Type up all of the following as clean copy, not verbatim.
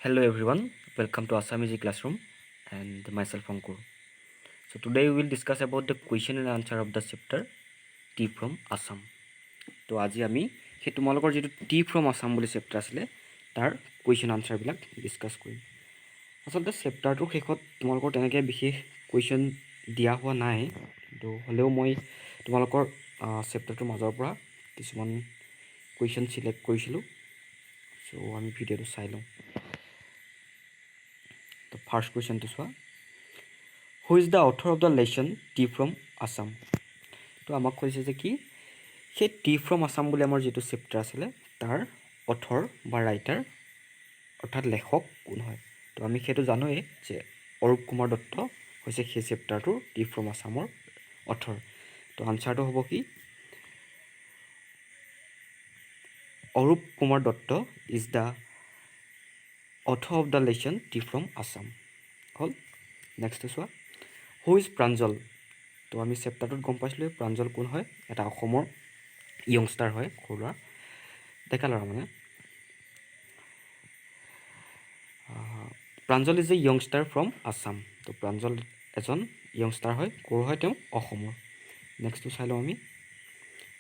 Hello everyone, welcome to Assamese classroom and myself Ankur. So today we will discuss about the question and answer of the chapter Tea from Assam. তো আজি আমি সেই তোমালোকৰ যেটো T from Assam বুলি chapter আছিলে তাৰ question আনসাৰবিলাক discuss কৰিম। আচলতে চেপ্টাৰটোৰ শেষত তোমালোকৰ তেনেকৈ বিশেষ কুৱেশ্যন দিয়া হোৱা নাই, কিন্তু হ'লেও মই তোমালোকৰ চেপ্টাৰটোৰ মাজৰ পৰা কিছুমান কুৱেশ্যন চিলেক্ট কৰিছিলোঁ। চ' আমি ভিডিঅ'টো চাই লওঁ। The first question to soa, who is the author of the lesson Tea from Assam? তো আমাক কৈছে যে কি সেই টি ফ্ৰম আসাম বুলি আমাৰ যেটো চেপ্টাৰ আছিলে তাৰ অথৰ বা ৰাইটাৰ অৰ্থাৎ লেখক কোন হয়। তো আমি সেইটো জানোৱে যে অৰূপ কুমাৰ দত্ত হৈছে সেই চেপ্টাৰটোৰ টি ফ্ৰম আসামৰ অথৰ। তো আনসাৰটো হ'ব কি Arup Kumar Dutta is the author of the lesson Tea from Assam hall. Next চোৱা, হু ইজ প্ৰাঞ্জল। তো আমি চেপ্টাৰটোত গম পাইছিলোঁ প্ৰাঞ্জল কোন হয়, এটা অসমৰ য়ংষ্টাৰ হয়, সৰু ল'ৰা ডেকা ল'ৰা মানে। Pranjal is a youngster from Assam. তো প্ৰাঞ্জল এজন য়ংষ্টাৰ হয়, ক'ৰ হয় তেওঁ অসমৰ। নেক্সটটো চাই লওঁ আমি,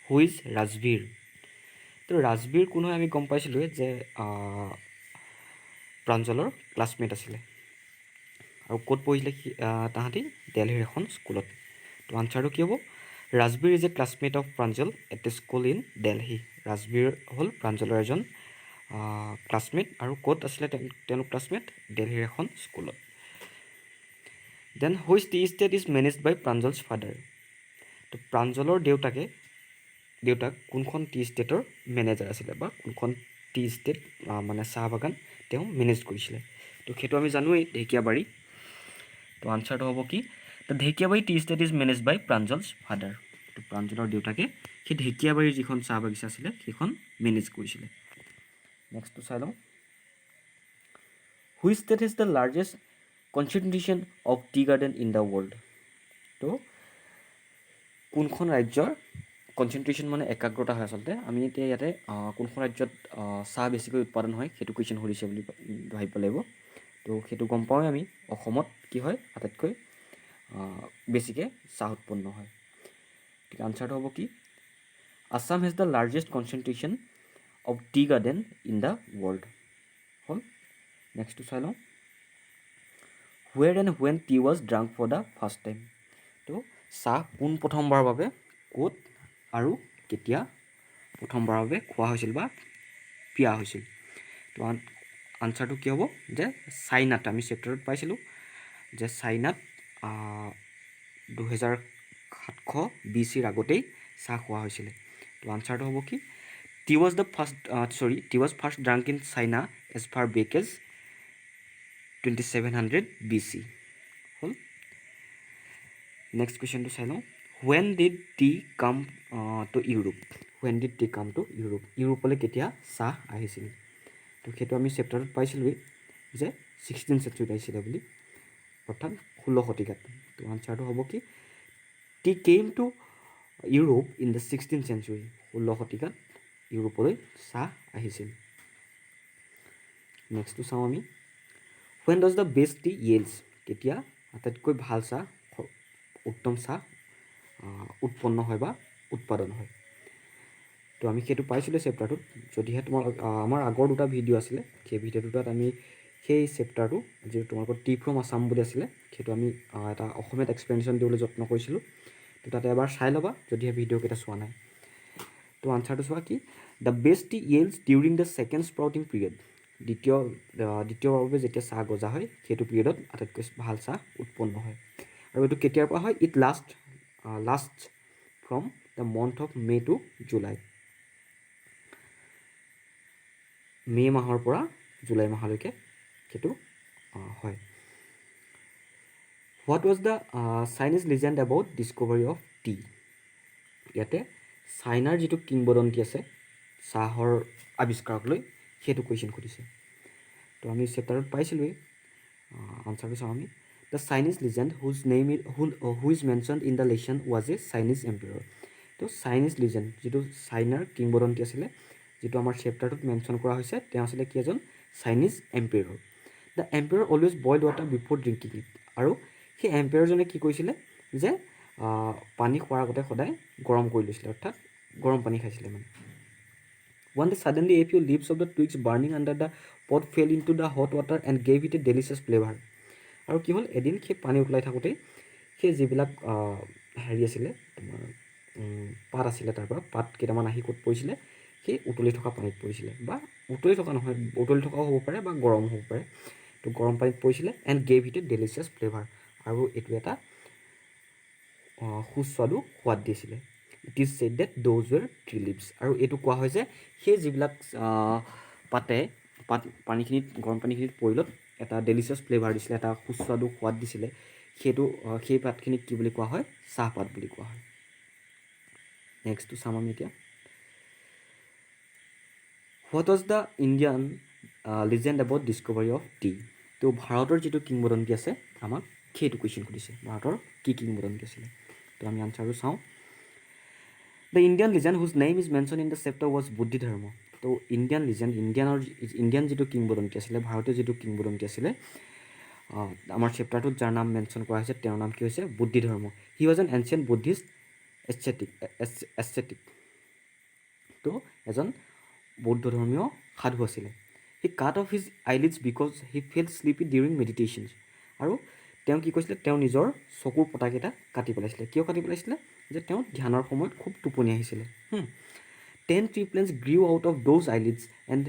হু ইজ ৰাজবীৰ। তো ৰাজবীৰ কোন হয় আমি গম পাইছিলোঁ যে প্ৰাঞ্জলৰ ক্লাছমেট আছিলে আৰু ক'ত পঢ়িছিলে তাহাঁতি দিল্লীৰ এখন স্কুলত। তো আনচাৰটো কি হ'ব, Rajbir is a classmate of Pranjal at A school in Delhi. Rajbir হ'ল প্ৰাঞ্জলৰ এজন ক্লাছমেট আৰু ক'ত আছিলে তেওঁলোক ক্লাছমেট, দিল্লীৰ এখন স্কুলত। Then which tea estate is managed by Pranjal's father. তো প্ৰাঞ্জলৰ দেউতাক কোনখন টি ষ্টেটৰ মেনেজাৰ আছিলে বা কোনখন টি ষ্টেট মানে চাহ বাগান তেওঁ মেনেজ কৰিছিলে। তো সেইটো আমি জানোৱেই ঢেকীয়াবাৰী। তো আনচাৰটো হ'ব কি, the Dhekiabari tea estate is manage by Pranjal's father. তো প্ৰাঞ্জলৰ দেউতাকে সেই ঢেকীয়াবাৰীৰ যিখন চাহ বাগিচা আছিলে সেইখন মেনেজ কৰিছিলে। নেক্সটটো চাই লওঁ, which state is the largest concentration of tea garden in the world. তো কোনখন ৰাজ্যৰ কনচেন্ট্ৰেশ্যন মানে একাগ্ৰতা হয় আচলতে। আমি এতিয়া ইয়াতে কোনখন ৰাজ্যত চাহ বেছিকৈ উৎপাদন হয় সেইটো কুৱেশ্যন সুধিছে বুলি ভাবিব লাগিব। তো সেইটো গম পাওঁৱে আমি, অসমত কি হয় আটাইতকৈ বেছিকৈ চাহ উৎপন্ন হয়। গতিকে আনচাৰটো হ'ব কি, Assam has the largest concentration of tea garden in the world হ'ল। নেক্সটটো চাই লওঁ, where and when tea was drunk for the first time. তো চাহ পোন প্ৰথমবাৰৰ বাবে ক'ত আৰু কেতিয়া প্ৰথমবাৰৰ বাবে খোৱা হৈছিল বা পিয়া হৈছিল। তো আনচাৰটো কি হ'ব যে চাইনাত, আমি চেপ্টাৰত পাইছিলোঁ যে চাইনাত 2700 BC আগতেই চাহ খোৱা হৈছিলে। তো আনচাৰটো হ'ব কি, tea was first drunk in China as far back as 2700 BC হ'ল। নেক্সট কুৱেশ্যনটো চাই লওঁ, when did tea come to Europe. When did tea come to Europe, ইউৰোপলৈ কেতিয়া চাহ আহিছিল। তো সেইটো আমি চেপ্টাৰটোত পাইছিলোঁৱেই যে 16th century আহিছিলে বুলি, অৰ্থাৎ 16 শতিকাত। তো আনচাৰটো হ'ব কি, T came to Europe in the 16th century। 16 শতিকাত ইউৰোপলৈ চাহ আহিছিল। নেক্সটটো চাওঁ আমি, when does the best tea yields. কেতিয়া আটাইতকৈ ভাল চাহ, উত্তম চাহ উৎপন্ন হয় বা উৎপাদন হয়। তো আমি সেইটো পাইছিলোঁ চেপ্টাৰটোত। যদিহে আমাৰ আগৰ দুটা ভিডিঅ' আছিলে, সেই ভিডিঅ' দুটাত আমি সেই চেপ্টাৰটো যিটো তোমালোকৰ টি ফ্ৰম আছাম বুলি আছিলে সেইটো আমি এটা অসমীয়াত এক্সপ্লেনেশ্যন দিবলৈ যত্ন কৰিছিলোঁ। তো তাতে এবাৰ চাই ল'বা যদিহে ভিডিঅ'কেইটা চোৱা নাই। তো আনচাৰটো চোৱা কি, the best tea yields during the second sprouting period. দ্বিতীয়বাৰৰ বাবে যেতিয়া চাহ গজা হয় সেইটো পিৰিয়ডত আটাইতকৈ ভাল চাহ উৎপন্ন হয়। আৰু এইটো কেতিয়াৰ পৰা হয়, it last from the month of May' to July. May' মাহৰ পৰা জুলাই মাহলৈকে সেইটো হয়। What was the Chinese legend about discovery of tea. ইয়াতে চাইনাৰ যিটো কিংবদন্তি আছে চাহৰ আৱিষ্কাৰক লৈ সেইটো কুৱেশ্যন সুধিছে। তো আমি চেপ্টাৰত পাইছিলোঁৱেই, আনচাৰটো চাওঁ আমি, the Chinese legend who is mentioned in the lesson was a Chinese emperor. তো চাইনিজ লিজেণ্ড যিটো চাইনাৰ কিংবদন্তি আছিলে, যিটো আমাৰ চেপ্টাৰটোত মেনশ্যন কৰা হৈছে, তেওঁ আছিলে কি এজন Chinese emperor. The emperor always boil water before drinking it. আৰু সেই এম্পেয়াৰজনে কি কৰিছিলে যে পানী খোৱাৰ আগতে সদায় গৰম কৰি লৈছিলে, অৰ্থাৎ গৰম পানী খাইছিলে মানে। One day suddenly a few leaves of the twigs burning under the pot fell into the hot water and gave it a delicious flavor. আৰু কি হ'ল, এদিন সেই পানী উতলাই থাকোঁতেই সেই যিবিলাক হেৰি আছিলে তোমাৰ পাত আছিলে, তাৰ পৰা পাত কেইটামান আহি ক'ত পৰিছিলে, সেই উতলি থকা পানীত পৰিছিলে, বা উতলি থকা নহয়, উতলি থকাও হ'ব পাৰে বা গৰম হ'ব পাৰে। তো গৰম পানীত পৰিছিলে and gave it a delicious flavour. আৰু এইটো এটা সুস্বাদু সোৱাদ দিছিলে। It is said that those were tree leaves. আৰু এইটো কোৱা হয় যে সেই যিবিলাক পানীখিনিত, গৰম পানীখিনিত পৰিলত এটা ডেলিচিয়াছ ফ্লেভাৰ দিছিলে, এটা সুস্বাদু সোৱাদ দিছিলে, সেইটো সেই পাতখিনিক কি বুলি কোৱা হয়, চাহপাত বুলি কোৱা হয়। নেক্সটটো চাম আমি এতিয়া। What was the Indian legend about discovery of T. তো ভাৰতৰ যিটো কিংবদন্তি আছে আমাক সেইটো কুৱেশ্যন সুধিছে, ভাৰতৰ কি কিংবদন্তি আছিলে। তো আমি আনচাৰটো চাওঁ। দ্য ইণ্ডিয়ান লিজেণ্ড হুজ name is mention in the chapter was বুদ্ধি ধৰ্ম। তো ইণ্ডিয়ান লিজেণ্ড, ইণ্ডিয়ান যিটো কিংবদন্তি আছিলে, ভাৰতীয় যিটো কিংবদন্তি আছিলে, আমাৰ চেপ্টাৰটোত যাৰ নাম মেনশ্যন কৰা হৈছে তেওঁৰ নাম কি হৈছে, Bodhidharma. He was an ancient Buddhist ascetic. তো এজন বৌদ্ধ ধৰ্মীয় সাধু আছিলে। He cut off his eyelids because he felt sleepy during meditation. আৰু তেওঁ কি কৈছিলে, তেওঁ নিজৰ চকুৰ পতাকেইটা কাটি পেলাইছিলে। কিয় কাটি পেলাইছিলে, যে তেওঁ ধ্যানৰ সময়ত খুব টোপনি আহিছিলে। 10 tree plants grew out of those eyelids, and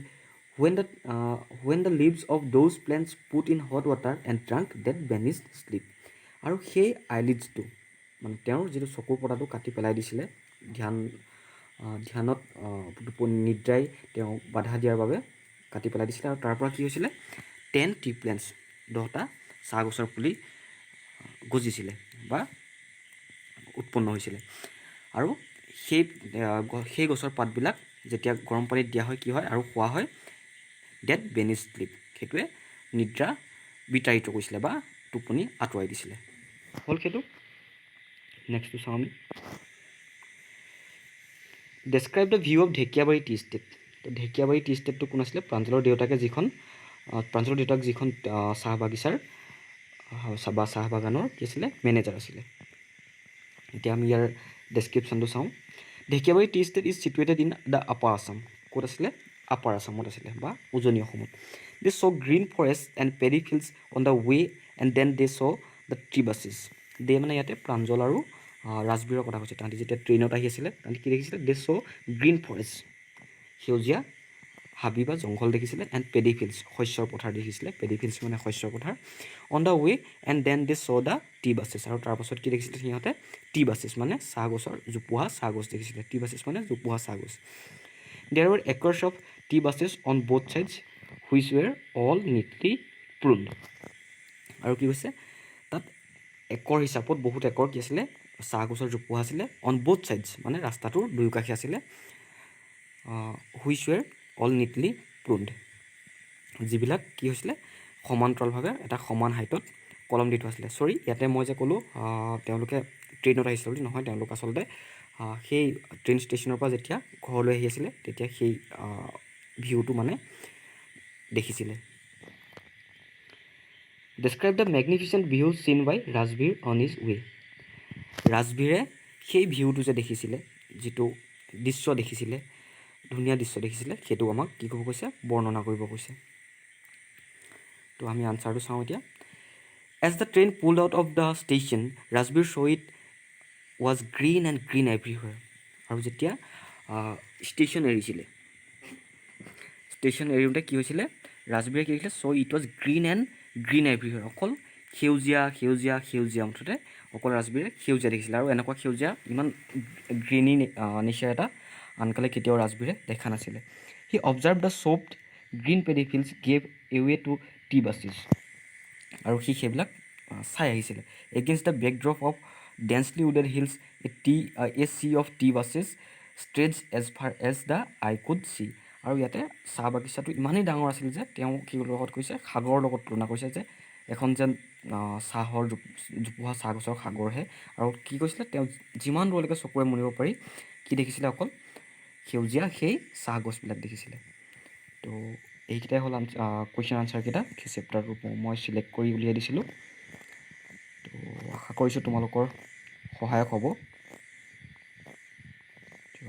when the leaves of those plants put in hot water and drank, that vanished sleep. আৰু সেই আইলিডছটো মানে তেওঁৰ যিটো চকুৰ পতাটো কাটি পেলাই দিছিলে, ধ্যানত টোপনি নিদ্ৰাই তেওঁ বাধা দিয়াৰ বাবে কাটি পেলাই দিছিলে। আৰু তাৰ পৰা কি হৈছিলে, 10 tree plants, 10টা চাহ গছৰ পুলি গজিছিলে বা উৎপন্ন হৈছিলে। আৰু সেই গছৰ পাতবিলাক যেতিয়া গৰম পানীত দিয়া হয় কি হয় আৰু খোৱা হয়, ডেট বেনিছ স্লিপ, সেইটোৱে নিদ্ৰা বিতাড়িত কৰিছিলে বা টোপনি আঁতৰাই দিছিলে। হ'ল সেইটো। নেক্সটটো চাওঁ আমি। Describe the view of Dhekiabari tea estate. তো ঢেকীয়াবাৰী টি ষ্টেটটো কোন আছিলে, প্ৰাঞ্জলৰ দেউতাক যিখন চাহ বাগিচাৰ বা চাহ বাগানৰ কি আছিলে, মেনেজাৰ আছিলে। এতিয়া আমি ইয়াৰ ডেছক্ৰিপশ্যনটো চাওঁ। Dhekiabari tea estate is situated in the upper Assam. ক'ত আছিলে, আপাৰ আছামত আছিলে বা উজনি অসমত। They saw' green forest and paddy fields on the way and then they saw' the tea bushes. They মানে ইয়াতে প্ৰাঞ্জল আৰু ৰাজবীৰৰ কথা কৈছে। তাহাঁতি যেতিয়া ট্ৰেইনত আহি আছিলে তাহাঁতি কি দেখিছিলে, দে চ' গ্ৰীণ ফৰেষ্ট, সেউজীয়া হাবি বা জংঘল দেখিছিলে, এণ্ড পেডি ফিল্ডছ, শস্যৰ পথাৰ দেখিছিলে। পেডি ফিল্ডছ মানে শস্যৰ পথাৰ। On the way and then they saw' the tea bushes. আৰু তাৰপাছত কি দেখিছিলে সিহঁতে, টি বাছেছ মানে চাহ গছৰ জোপোহা চাহ গছ দেখিছিলে। টি বাছেছ মানে জোপোহা চাহ গছ। There were acres of tea bushes on both sides which were all neatly pruned. আৰু কি কৈছে, তাত একৰ হিচাপত বহুত একৰ কি আছিলে, চাহ গছৰ জোপোহা আছিলে। অন বোথ ছাইডছ মানে ৰাস্তাটোৰ দুয়োকাষে আছিলে। হুইচ ৱেৰ অল নিটলি প্ৰুণ্ড, যিবিলাক কি হৈছিলে সমান্তৰালভাৱে এটা সমান হাইটত কলম দি থোৱা আছিলে। চৰি, ইয়াতে মই যে ক'লোঁ তেওঁলোকে ট্ৰেইনত আহিছিলে বুলি, নহয়, তেওঁলোক আচলতে সেই ট্ৰেইন ষ্টেচনৰ পৰা যেতিয়া ঘৰলৈ আহি আছিলে তেতিয়া সেই ভিউটো মানে দেখিছিলে। ডেছক্ৰাইব দ্য মেগনিফিচেণ্ট ভিউ চিন বাই ৰাজবীৰ অন ইজ ৱে। ৰাজবীৰে সেই ভিউটো যে দেখিছিলে, যিটো দৃশ্য দেখিছিলে, ধুনীয়া দৃশ্য দেখিছিলে, সেইটো আমাক কি কৰিব কৈছে, বৰ্ণনা কৰিব কৈছে। তো আমি আনচাৰটো চাওঁ এতিয়া। As the train pulled out of the station, Rajbir saw' it was green and green everywhere. আৰু যেতিয়া ষ্টেচন এৰিছিলে, ষ্টেচন এৰিওঁতে কি হৈছিলে, ৰাজবীৰে কি হৈছিলে, saw' it was green and green everywhere. অকল সেউজীয়া সেউজীয়া সেউজীয়া, মুঠতে অকল ৰাজবীৰে সেউজীয়া দেখিছিলে। আৰু এনেকুৱা সেউজীয়া ইমান গ্ৰীণী নিচিনা এটা আনকালে কেতিয়াও ৰাজবীৰে দেখা নাছিলে। He observe the soft green paddy fields gave away to tea bushes. আৰু সি সেইবিলাক চাই আহিছিলে। Against the backdrop of densely wooded hills a sea of tea bushes stretches as far as the eye could see. আৰু ইয়াতে চাহ বাগিচাটো ইমানেই ডাঙৰ আছিল যে তেওঁ কি লগত কৈছে, সাগৰৰ লগত তুলনা কৰিছে, যে এখন যেন চাহৰ জোপোহা চাহ গছৰ সাগৰহে। আৰু কি কৈছিলে, তেওঁ যিমান দূৰলৈকে চকুৰে মনিব পাৰি কি দেখিছিলে, অকল সেউজীয়া সেই চাহ গছবিলাক দেখিছিলে। তো এইকেইটাই হ'ল কুৱেশ্যন আনচাৰকেইটা সেই চেপ্টাৰটোৰ মই চিলেক্ট কৰি উলিয়াই দিছিলোঁ। তো আশা কৰিছোঁ তোমালোকৰ সহায়ক হ'ব। তো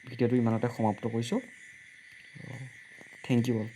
ভিডিঅ'টো ইমানতে সমাপ্ত কৰিছোঁ। Thank you all.